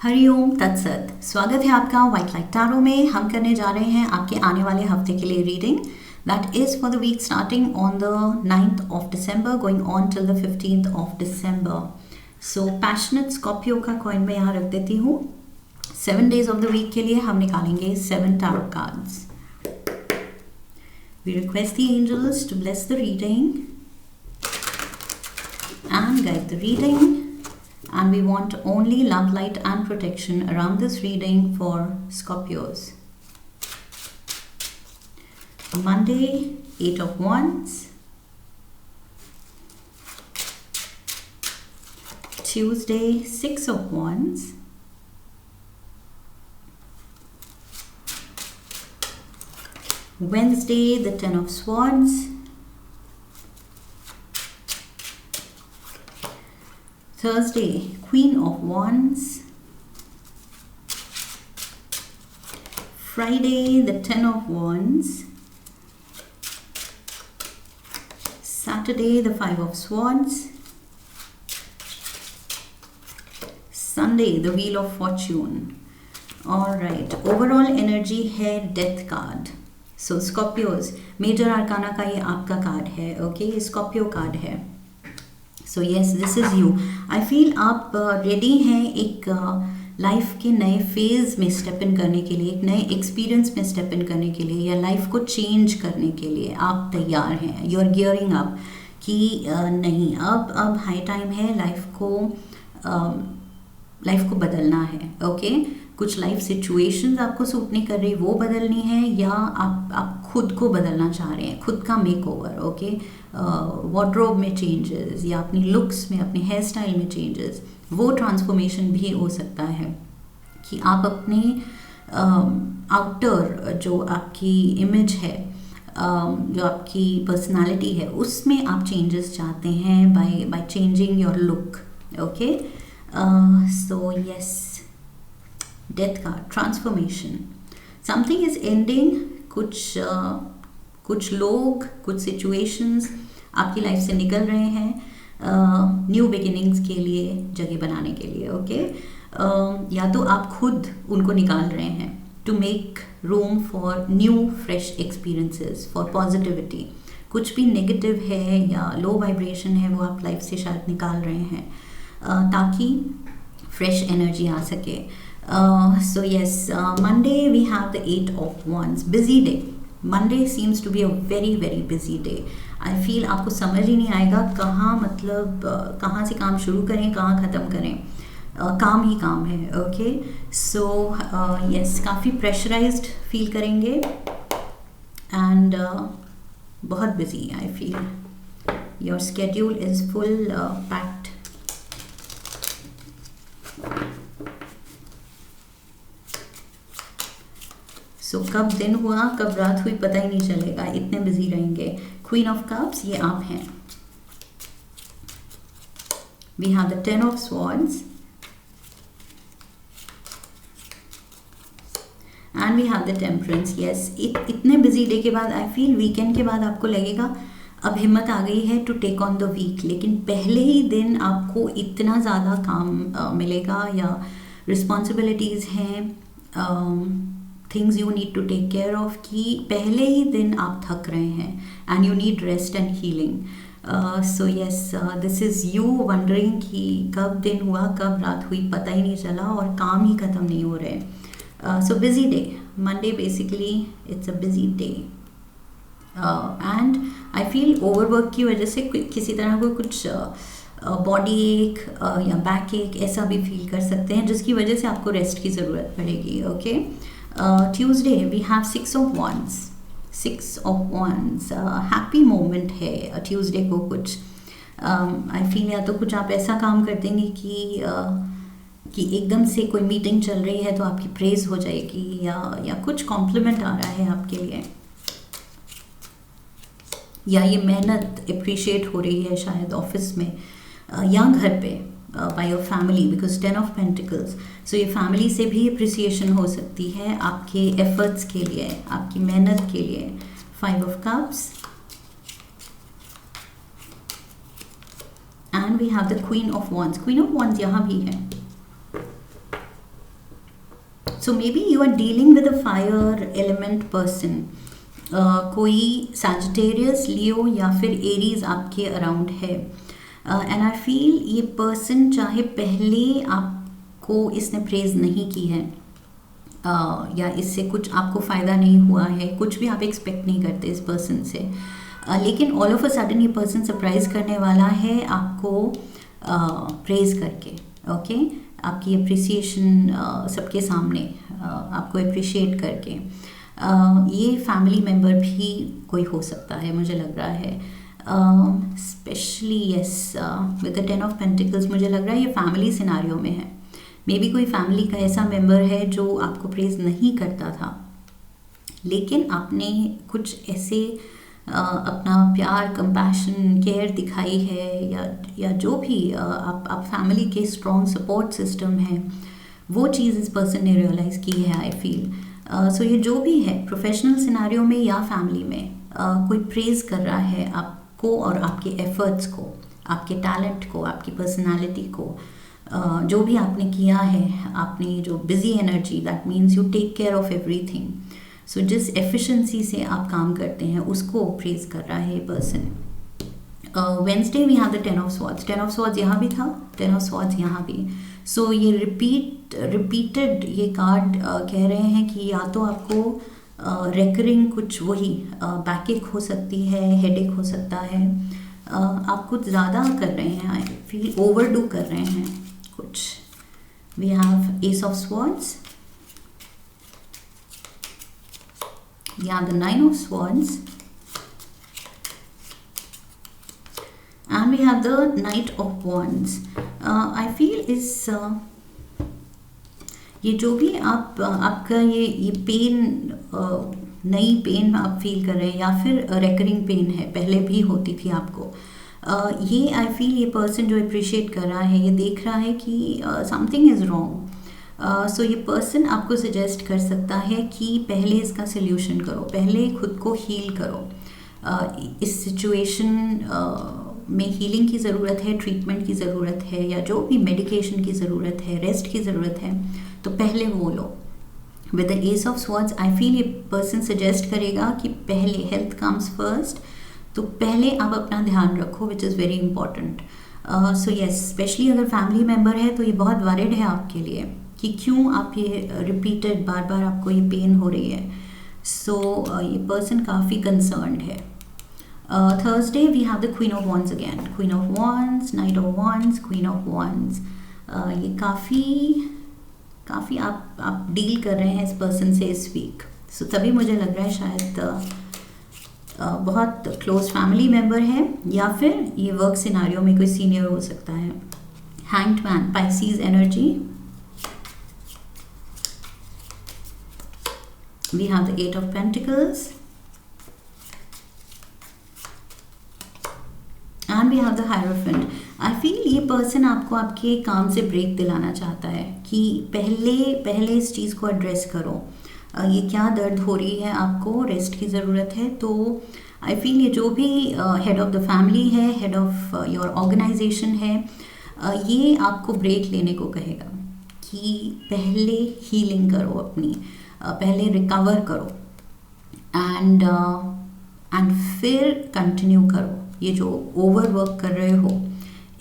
हरिओम तत्सत। स्वागत है आपका व्हाइट लाइट टैरो में। हम करने जा रहे हैं आपके आने वाले हफ्ते के लिए reading that is for the week starting on the 9th of December going on till the 15th of December। So passionate Scorpio का कॉइन मैं यहाँ रख देती हूँ। 7 days ऑफ द वीक के लिए हम निकालेंगे 7 tarot cards. We request the angels to bless the reading and guide the reading, and we want only love, light and protection around this reading for Scorpios. Monday, 8 of Wands. Tuesday, 6 of Wands. Wednesday, the 10 of Swords. Thursday, Queen of Wands. Friday, the 10 of Wands. Saturday, the 5 of Swords. Sunday, the Wheel of Fortune. Alright, overall energy है Death card. So Scorpios, Major Arcana का ये आपका card है, okay? Scorpio card है। So yes, this is you. I feel आप ready हैं एक life के नए फेज़ में स्टेप इन करने के लिए, एक नए एक्सपीरियंस में स्टेप इन करने के लिए, या लाइफ को चेंज करने के लिए आप तैयार हैं। यू आर गियरिंग अप कि नहीं, अब हाई टाइम है, लाइफ को बदलना है। ओके कुछ लाइफ सिचुएशंस आपको सूट नहीं कर रही, वो बदलनी है, या आप खुद को बदलना चाह रहे हैं, खुद का मेक ओवर। ओके वार्डरोब में चेंजेस, या अपनी लुक्स में, अपने हेयर स्टाइल में चेंजेस, वो ट्रांसफॉर्मेशन भी हो सकता है कि आप अपने आउटर जो आपकी इमेज है, जो आपकी पर्सनालिटी है, उसमें आप चेंजेस चाहते हैं by changing your look. Okay so yes, death का ट्रांसफॉर्मेशन, समथिंग इज एंडिंग। कुछ लोग, कुछ सिचुएशंस आपकी लाइफ से निकल रहे हैं न्यू बिगिनिंग्स के लिए, जगह बनाने के लिए। ओके या तो आप खुद उनको निकाल रहे हैं to make room for new fresh experiences, for positivity. कुछ भी नेगेटिव है या लो वाइब्रेशन है वो आप लाइफ से शायद निकाल रहे हैं ताकि फ्रेश एनर्जी आ सके। So yes, Monday we have the 8 of Wands, busy day. Monday seems to be a very very busy day. I feel आपको समझ ही नहीं आएगा कहाँ से काम शुरू करें, कहाँ ख़त्म करें। काम ही काम है। ओके सो यस, काफ़ी प्रेशराइज्ड फील करेंगे एंड बहुत busy. I feel your schedule is full packed. So कब दिन हुआ कब रात हुई पता ही नहीं चलेगा, इतने बिजी रहेंगे। क्वीन ऑफ कप्स, ये आप हैं। We have the 10 of swords and we have the temperance. Yes, इतने बिजी डे के बाद आई फील वीकेंड के बाद आपको लगेगा अब हिम्मत आ गई है to take on the week, लेकिन पहले ही दिन आपको इतना ज़्यादा काम मिलेगा या रिस्पॉन्सिबिलिटीज़ हैं, things you need to take care of, कि पहले ही दिन आप थक रहे हैं and you need rest and healing. So yes, this is you wondering कि कब दिन हुआ कब रात हुई पता ही नहीं चला और काम ही ख़त्म नहीं हो रहे। So busy day, Monday basically it's a busy day and I feel overwork की वजह से किसी तरह को कुछ बॉडी एक या बैक एक ऐसा भी फील कर सकते हैं, जिसकी वजह से आपको रेस्ट की ज़रूरत पड़ेगी। Okay Tuesday we have 6 of Wands. 6 of Wands, happy moment है ट्यूसडे को। कुछ आई फील या तो कुछ आप ऐसा काम कर देंगे कि एकदम से कोई मीटिंग चल रही है तो आपकी प्रेज हो जाएगी, या कुछ कॉम्प्लीमेंट आ रहा है आपके लिए, या ये मेहनत अप्रिशिएट हो रही है शायद ऑफिस में या घर पे by your family, because 10 of Pentacles, so ये फैमिली से भी अप्रिसिएशन हो सकती है आपके एफर्ट्स के लिए, आपकी मेहनत के लिए। 5 of Cups and we have the queen of wands. Queen of wands यहाँ भी है। So maybe you are dealing with a fire element person. कोई सैजिटेरियस, लियो या फिर एरीज आपके अराउंड है. एंड आई फील ये पर्सन चाहे पहले आपको इसने प्रेज नहीं की है, या इससे कुछ आपको फ़ायदा नहीं हुआ है, कुछ भी आप एक्सपेक्ट नहीं करते इस पर्सन से, लेकिन ऑल ऑफ अ सडन ये पर्सन सरप्राइज करने वाला है आपको प्रेज करके. ओके, आपकी अप्रिसिएशन सबके सामने, आपको अप्रिशिएट करके. ये फैमिली मेम्बर भी कोई हो सकता है, मुझे लग रहा है. Specially yes, with the 10 of pentacles मुझे लग रहा है ये फैमिली सिनारियो में है. मे बी कोई फैमिली का ऐसा मेंबर है जो आपको प्रेज नहीं करता था, लेकिन आपने कुछ ऐसे अपना प्यार, कंपैशन, केयर दिखाई है, या जो भी आप फैमिली के स्ट्रॉन्ग सपोर्ट सिस्टम है, वो चीज़ इस पर्सन ने रियलाइज़ की है आई फील. सो ये जो भी है, प्रोफेशनल सिनारियो में या फैमिली में, कोई प्रेज कर रहा है आपको और आपके एफर्ट्स को, आपके टैलेंट को, आपकी पर्सनालिटी को, जो भी आपने किया है, आपने जो busy energy, that means you take care of everything. So जिस एफिशिएंसी से आप काम करते हैं उसको प्रेज कर रहा है ये person. Wednesday we have the 10 of swords. 10 of swords यहाँ भी था, 10 ऑफ स्वॉर्ड्स यहाँ भी. सो ये रिपीटेड ये कार्ड कह रहे हैं कि या तो आपको रेकरिंग कुछ वही बैकएक हो सकती है, हेडेक हो सकता है, आप कुछ ज़्यादा कर रहे हैं, आई फील ओवरडू कर रहे हैं कुछ. We have ace of swords, we have the 9 of swords, and we have the Knight of Wands. I feel is ये जो भी आपका ये पेन, नई पेन आप फील कर रहे हैं या फिर रेकरिंग पेन है, पहले भी होती थी आपको, ये आई फील ये पर्सन जो अप्रिशिएट कर रहा है, ये देख रहा है कि समथिंग इज़ रॉन्ग. सो ये पर्सन आपको सजेस्ट कर सकता है कि पहले इसका सल्यूशन करो, पहले खुद को हील करो. इस सिचुएशन में हीलिंग की ज़रूरत है, ट्रीटमेंट की ज़रूरत है, या जो भी मेडिकेशन की ज़रूरत है, रेस्ट की ज़रूरत है, तो पहले वो लो. With the ace of swords I feel ये पर्सन सजेस्ट करेगा कि पहले हेल्थ कम्स फर्स्ट, तो पहले आप अपना ध्यान रखो, which is very important. So yes, specially अगर फैमिली मेम्बर है तो ये बहुत वरिड है आपके लिए कि क्यों आप ये रिपीटेड बार बार आपको ये पेन हो रही है. सो ये पर्सन काफ़ी कंसर्न्ड है. Thursday we have the queen of wands again. Queen of wands, knight of wands, queen of wands. ये काफ़ी आप डील कर रहे हैं इस पर्सन से इस वीक. सो तभी मुझे लग रहा है शायद बहुत क्लोज फैमिली मेम्बर है, या फिर ये वर्क सिनारियो में कोई सीनियर हो सकता है. Hanged man, Pisces energy. We have the 8 of Pentacles, and we have the Hierophant. I feel ये पर्सन आपको आपके काम से ब्रेक दिलाना चाहता है कि पहले इस चीज़ को एड्रेस करो. ये क्या दर्द हो रही है, आपको रेस्ट की ज़रूरत है. तो आई फील ये जो भी हेड ऑफ द फैमिली है, हेड ऑफ योर ऑर्गेनाइजेशन है, ये आपको ब्रेक लेने को कहेगा कि पहले हीलिंग करो अपनी, पहले रिकवर करो, एंड फिर कंटिन्यू करो. ये जो ओवर वर्क कर रहे हो,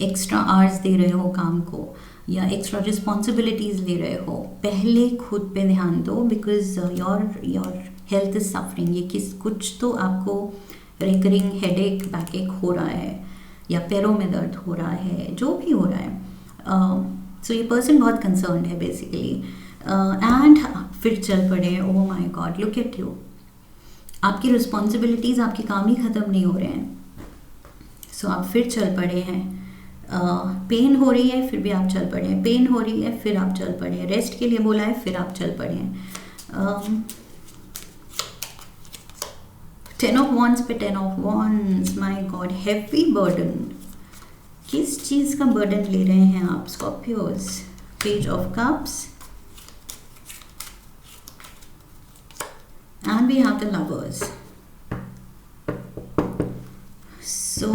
एक्स्ट्रा आवर्स दे रहे हो काम को, या एक्स्ट्रा रिस्पॉन्सिबिलिटीज़ ले रहे हो, पहले खुद पे ध्यान दो, because your health is suffering. ये कुछ तो आपको रिकरिंग हेडेक, बैकएक हो रहा है, या पैरों में दर्द हो रहा है, जो भी हो रहा है. सो ये पर्सन बहुत कंसर्न्ड है बेसिकली. एंड फिर चल पड़े. Oh my God, look at you. आपकी रिस्पॉन्सिबिलिटीज़, आपके काम ही ख़त्म नहीं हो रहे हैं. सो आप फिर चल पड़े हैं. पेन हो रही है फिर भी आप चल पड़े हैं, पेन हो रही है फिर आप चल पड़े हैं, रेस्ट के लिए बोला है फिर आप चल पड़े हैं. 10 ऑफ वॉन्ड्स पे 10 of wands, my God, heavy burden. किस चीज़ का बर्डन ले रहे हैं आप Scorpios? Page of cups, and we have the lovers. So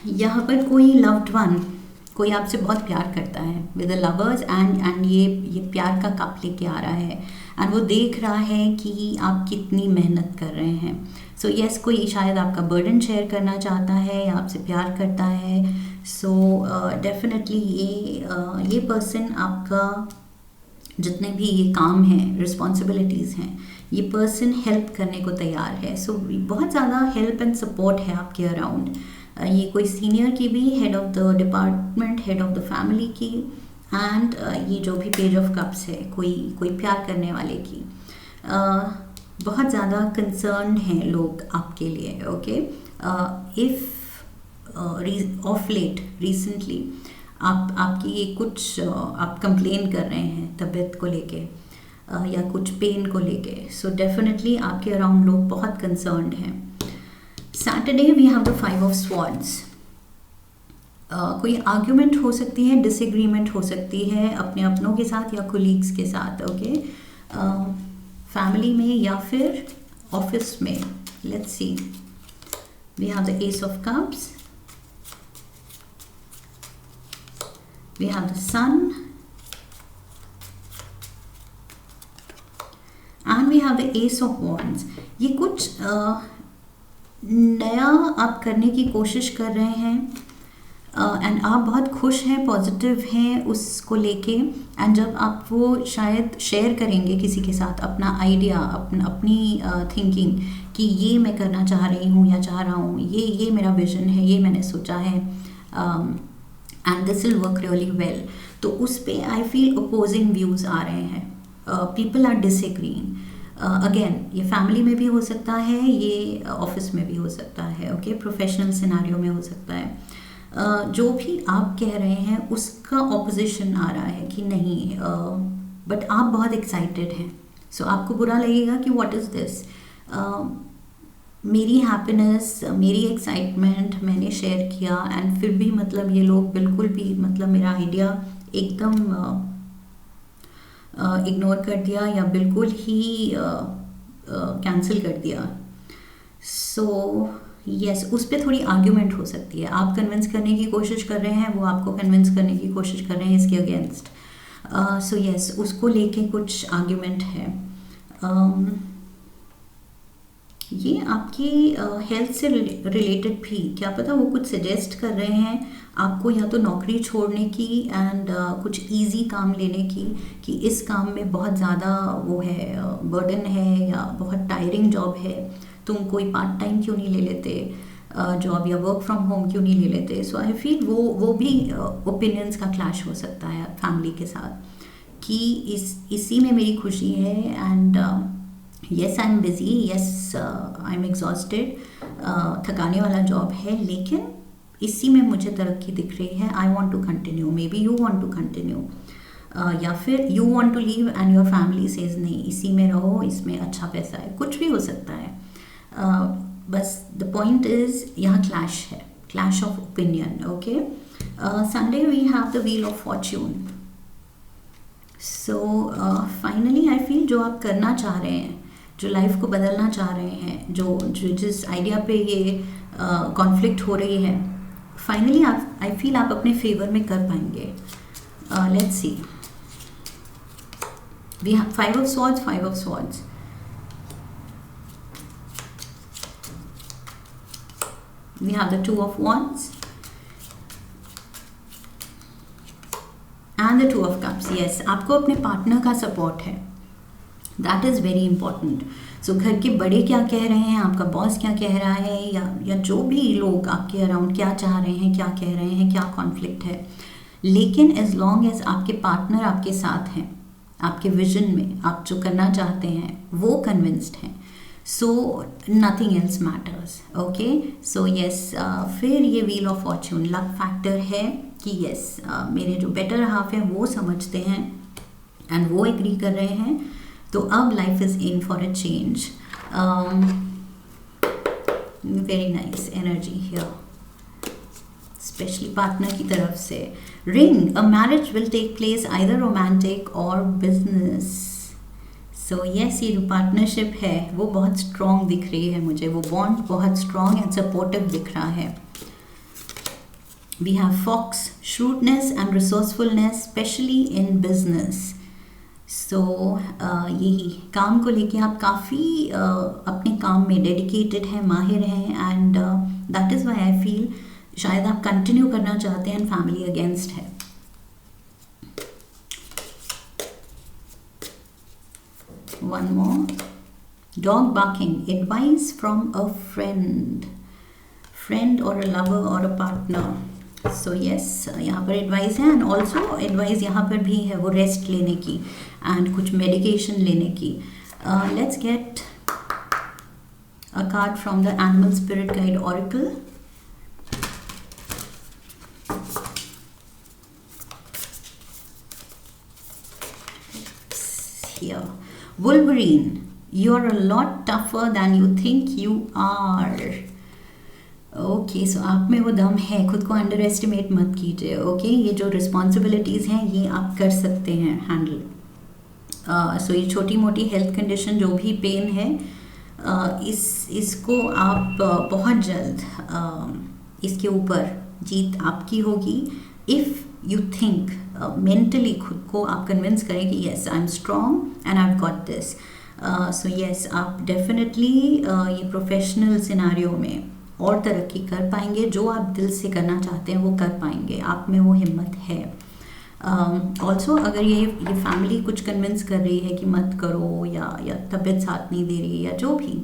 यहाँ पर कोई लव्ड वन कोई आपसे बहुत प्यार करता है विद द लवर्स, एंड ये प्यार का कप लेके आ रहा है, एंड वो देख रहा है कि आप कितनी मेहनत कर रहे हैं. सो यस, कोई शायद आपका बर्डन शेयर करना चाहता है या आपसे प्यार करता है. सो डेफिनेटली ये पर्सन आपका जितने भी ये काम हैं, रिस्पॉन्सिबिलिटीज़ हैं, ये पर्सन हेल्प करने को तैयार है. सो बहुत ज़्यादा हेल्प एंड सपोर्ट है आपके अराउंड. ये कोई सीनियर की भी, head of the department, head of the family की, एंड ये जो भी पेज ऑफ कप्स है, कोई प्यार करने वाले की. बहुत ज़्यादा कंसर्न्ड हैं लोग आपके लिए. Okay, if of late recently आपकी ये कुछ आप कंप्लेन कर रहे हैं तबीयत को लेके या कुछ पेन को लेके, सो डेफिनेटली आपके अराउंड लोग बहुत कंसर्न्ड हैं. Saturday we have the 5 of swords. कोई आर्ग्यूमेंट हो सकती है, डिसएग्रीमेंट हो सकती है अपने अपनों के साथ या कोलीग्स के साथ. ओके, फैमिली में या फिर ऑफिस में. Let's see, we have the ace of cups, we have the sun, and we have the ace of wands. ये कुछ नया आप करने की कोशिश कर रहे हैं, एंड आप बहुत खुश हैं, पॉजिटिव हैं उसको लेके, एंड जब आप वो शायद शेयर करेंगे किसी के साथ अपना आइडिया, अपनी थिंकिंग कि ये मैं करना चाह रही हूँ या चाह रहा हूँ, ये मेरा विजन है, ये मैंने सोचा है, and this will work really well. तो उस पर आई फील अपोजिंग व्यूज़ आ रहे हैं. People are disagreeing. अगेन ये फैमिली में भी हो सकता है, ये ऑफिस में भी हो सकता है. ओके, प्रोफेशनल सिनारियो में हो सकता है. जो भी आप कह रहे हैं उसका ऑपोजिशन आ रहा है कि नहीं, बट आप बहुत एक्साइटेड हैं. सो आपको बुरा लगेगा कि व्हाट इज़ दिस. मेरी हैप्पीनेस, मेरी एक्साइटमेंट मैंने शेयर किया, एंड फिर भी मतलब ये लोग बिल्कुल भी मतलब मेरा आइडिया एकदम इग्नोर कर दिया या बिल्कुल ही कैंसिल कर दिया. सो यस, उस पर थोड़ी आर्ग्यूमेंट हो सकती है. आप कन्विंस करने की कोशिश कर रहे हैं, वो आपको कन्विंस करने की कोशिश कर रहे हैं इसके अगेंस्ट. सो यस, उसको लेके कुछ आर्ग्यूमेंट है. ये आपकी हेल्थ से रिलेटेड भी, क्या पता वो कुछ सजेस्ट कर रहे हैं आपको या तो नौकरी छोड़ने की एंड कुछ इजी काम लेने की, कि इस काम में बहुत ज़्यादा वो है, बर्डन है या बहुत टायरिंग जॉब है, तुम कोई पार्ट टाइम क्यों नहीं ले लेते जॉब या वर्क फ्रॉम होम क्यों नहीं ले लेते. सो आई फील वो भी ओपिनियंस का क्लैश हो सकता है फैमिली के साथ कि इसी में मेरी खुशी है, and yes I am busy, yes I am exhausted, थकाने वाला जॉब है, लेकिन इसी में मुझे तरक्की दिख रही है. I want to continue, maybe you want to continue, या फिर you want to leave and your family says नहीं, इसी में रहो, इसमें अच्छा पैसा है. कुछ भी हो सकता है. बस द पॉइंट इज यहाँ क्लैश है, clash of opinion. Okay, Sunday we have the wheel of fortune. So finally I feel जो आप करना चाह रहे हैं, जो लाइफ को बदलना चाह रहे हैं, जो जिस आइडिया पे ये कॉन्फ्लिक्ट हो रही है, फाइनली आई फील आप अपने फेवर में कर पाएंगे. Let's see, we have 5 of swords, 5 of swords. We have the 2 of wands and the 2 of cups. Yes, आपको अपने पार्टनर का सपोर्ट है. That is very important. So घर के बड़े क्या कह रहे हैं, आपका बॉस क्या कह रहा है, या जो भी लोग आपके अराउंड क्या चाह रहे हैं, क्या कह रहे हैं, क्या कॉन्फ्लिक्ट है, लेकिन एज लॉन्ग एज आपके पार्टनर आपके साथ हैं, आपके विजन में आप जो करना चाहते हैं वो कन्विंस्ड हैं, so nothing else matters. Okay, so yes, फिर ये wheel of Fortune luck factor है कि यस मेरे जो बेटर हाफ है वो समझते हैं एंड वो एग्री कर रहे हैं. तो अब life is in for a change. Very nice energy here, specially partner की तरफ से. Ring, a marriage will take place either romantic और बिजनेस. सो यस, ये जो पार्टनरशिप है वो बहुत स्ट्रॉन्ग दिख रही है मुझे, वो बॉन्ड बहुत स्ट्रॉन्ग एंड सपोर्टिव दिख रहा है. We have Fox, shrewdness and resourcefulness, especially in business. सो यही काम को लेके आप काफ़ी अपने काम में डेडिकेटेड हैं, माहिर हैं, and that is why I feel शायद आप कंटिन्यू करना चाहते हैं एंड फैमिली अगेंस्ट है. One more, dog barking, advice from a friend और अ लवर और अ पार्टनर. सो यस, यहाँ पर एडवाइस है, एंड ऑल्सो एडवाइस यहाँ पर भी है वो रेस्ट लेने की एंड कुछ मेडिकेशन लेने की. Let's get a card from the animal spirit guide oracle. Here, Wolverine, you're a lot tougher than you think you are. Okay, so आप में वो दम है, खुद को अंडर एस्टिमेट मत कीजिए. ओके, ये जो रिस्पॉन्सिबिलिटीज़ हैं ये आप कर सकते हैं हैंडल. सो ये छोटी मोटी हेल्थ कंडीशन जो भी पेन है, इसको आप बहुत जल्द इसके ऊपर जीत आपकी होगी. इफ़ यू थिंक मेंटली खुद को आप कन्विंस करें कि yes I am strong and I have got this. So yes, आप डेफिनेटली ये प्रोफेशनल सिनारियो में और तरक्की कर पाएंगे. जो आप दिल से करना चाहते हैं वो कर पाएंगे, आप में वो हिम्मत है. ऑल्सो अगर ये फैमिली कुछ कन्विंस कर रही है कि मत करो, या तबीयत साथ नहीं दे रही, या जो भी,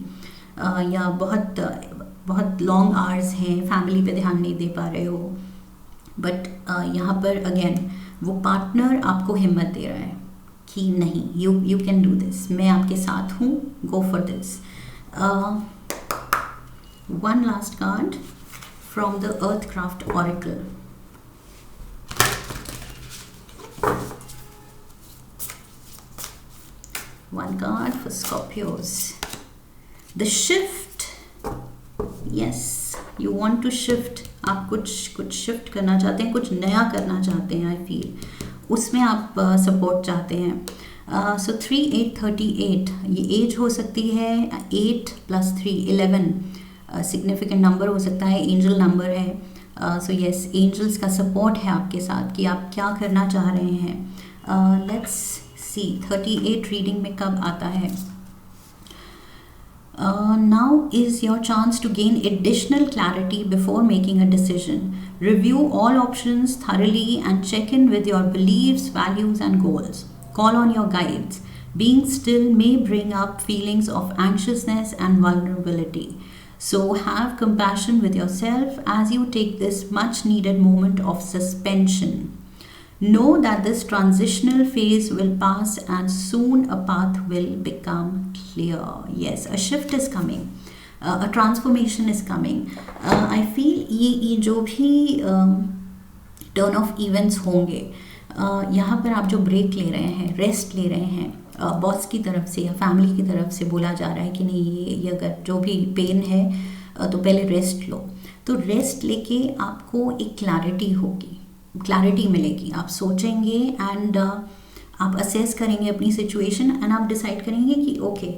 या बहुत लॉन्ग आवर्स हैं, फैमिली पे ध्यान नहीं दे पा रहे हो, बट यहाँ पर अगेन वो पार्टनर आपको हिम्मत दे रहा है कि नहीं, यू कैन डू दिस, मैं आपके साथ हूँ, go for this. One last card from the Earthcraft Oracle. One card for Scorpios. The shift. Yes, you want to shift. आप कुछ शिफ्ट करना चाहते हैं, कुछ नया करना चाहते हैं. आई फील उसमें आप सपोर्ट चाहते हैं. सो 3, 8, 38 ये एज हो सकती है. 8 + 3 11 सिग्निफिकेंट नंबर हो सकता है, एंजल नंबर है. सो येस, एंजल्स का सपोर्ट है आपके साथ कि आप क्या करना चाह रहे हैं. लेट्स सी 38 रीडिंग में कब आता है. Now is your chance to gain additional clarity before making a decision. Review all options thoroughly and check in with your beliefs, values and goals. Call on your guides. Being still may bring up feelings of anxiousness and vulnerability. So have compassion with yourself as you take this much needed moment of suspension. Know that this transitional phase will pass and soon a path will become clear. Yes, a shift is coming. A transformation is coming. I feel ये जो भी turn of events होंगे, यहाँ पर आप जो break ले रहे हैं, रेस्ट ले रहे हैं, बॉस की तरफ से या फैमिली की तरफ से बोला जा रहा है कि नहीं, ये अगर जो भी पेन है तो पहले रेस्ट लो. तो रेस्ट लेके आपको एक क्लैरिटी मिलेगी. आप सोचेंगे एंड आप असेस करेंगे अपनी सिचुएशन एंड आप डिसाइड करेंगे कि ओके,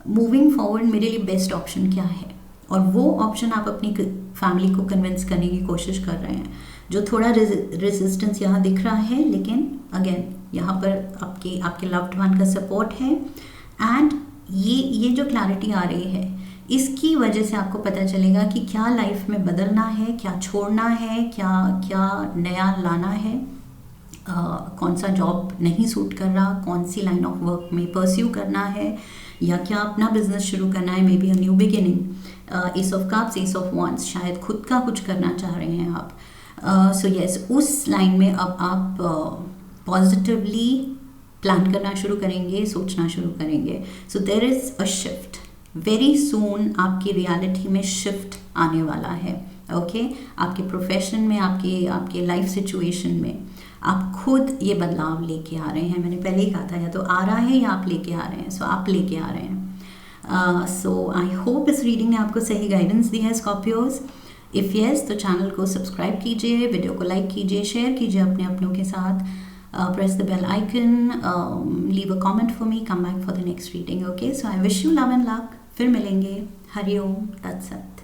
मूविंग फॉरवर्ड मेरे लिए बेस्ट ऑप्शन क्या है. और वो ऑप्शन आप अपनी फैमिली को कन्विंस करने की कोशिश कर रहे हैं. जो थोड़ा रेजिस्टेंस यहाँ दिख रहा है, लेकिन अगेन यहाँ पर आपके लव्ड वन का सपोर्ट है. एंड ये जो क्लैरिटी आ रही है, इसकी वजह से आपको पता चलेगा कि क्या लाइफ में बदलना है, क्या छोड़ना है, क्या नया लाना है, कौन सा जॉब नहीं सूट कर रहा, कौन सी लाइन ऑफ वर्क में परस्यू करना है, या क्या अपना बिजनेस शुरू करना है, may be a new beginning. S of cups, S of wands, शायद खुद का कुछ करना चाह रहे हैं आप. सो येस, उस लाइन में अब आप पॉजिटिवली प्लान करना शुरू करेंगे, सोचना शुरू करेंगे. So there is a shift very soon. आपकी रियलिटी में शिफ्ट आने वाला है. ओके, आपके प्रोफेशन में, आपके लाइफ सिचुएशन में आप खुद ये बदलाव लेके आ रहे हैं. मैंने पहले ही कहा था, या तो आ रहा है या आप लेके आ रहे हैं. सो आप लेके आ रहे हैं. सो आई होप इस रीडिंग ने आपको सही गाइडेंस दी है स्कॉर्पियोज. इफ़ येस, तो चैनल को सब्सक्राइब कीजिए, वीडियो को लाइक कीजिए, शेयर कीजिए अपनों के साथ. Press the bell icon, leave a comment for me, come back for the next reading. Okay, so I wish you love and luck. फिर मिलेंगे. हरि ओम तत्सत.